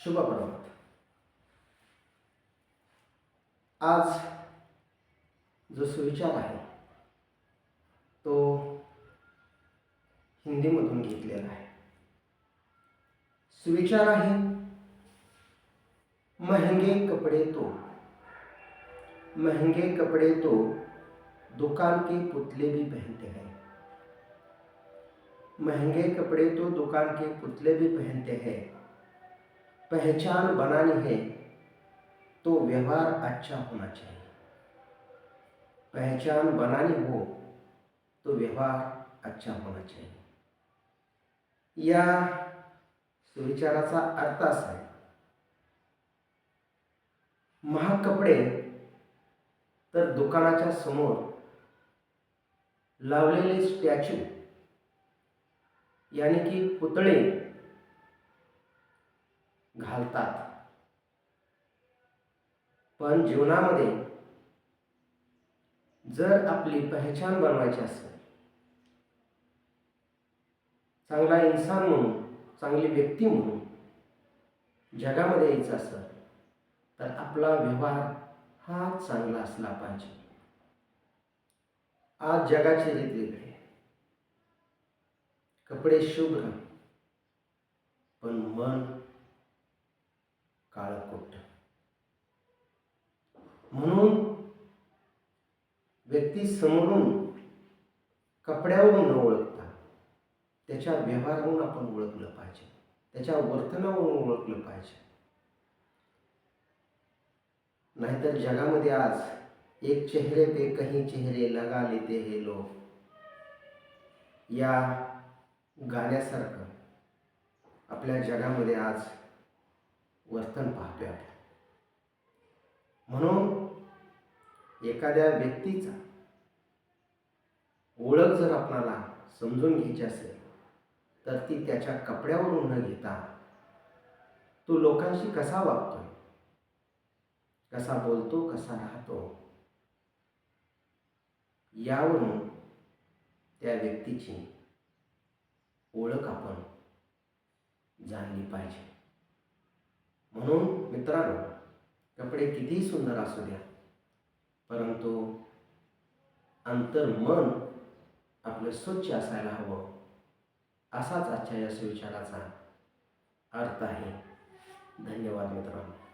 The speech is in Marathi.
शुभ प्रभात. आज जो सुविचार आहे तो हिंदीमधून घेतलेला आहे. सुविचार आहे, महंगे कपड़े तो दुकान के पुतले भी पहनते हैं. महंगे कपड़े तो दुकान के पुतले भी पहनते हैं. पहचान बनानी है तो व्यवहार अच्छा होना चाहिए. पहचान बनानी हो तो व्यवहार अच्छा होना चाहिए. या सुविचाराचा अर्थ असा आहे, महाग कपडे तर दुकानाच्या समोर लावलेले स्टॅच्यू यानी की पुतळे घालतात. पण जीवनामध्ये जर आपली पहचान बनवायची असेल, चांगला इंसान म्हणून, चांगली व्यक्ती म्हणून जगामध्ये यायचं असेल तर आपला व्यवहार हा चांगला असला पाहिजे. आज जगाचे रीत वेगळे, कपडे शुभ्र पण मन काळकोट. म्हणून व्यक्ती समोरून कपड्यावरून न ओळखता त्याच्या व्यवहारावरून आपण ओळखलं पाहिजे, त्याच्या वर्तनावरून ओळखलं पाहिजे. नाहीतर जगामध्ये आज एक चेहरे पे कहीं चेहरे लगा लेते हैं लोग या गाण्यासारखं आपल्या जगामध्ये आज वर्तन पाहतोय आपण. म्हणून एखाद्या व्यक्तीचा ओळख जर आपल्याला समजून घ्यायची असेल तर ती त्याच्या कपड्यावरून न घेता तो लोकांशी कसा वागतोय, कसा बोलतो, कसा राहतो, यावरून त्या व्यक्तीची ओळख आपण जाणली पाहिजे. म्हणून मित्रांनो, कपडे कितीही सुंदर असू द्या, परंतु अंतर्मन आपलं स्वच्छ असायला हवं, असाच आजच्या या सुविचाराचा अर्थ आहे. धन्यवाद मित्रांनो.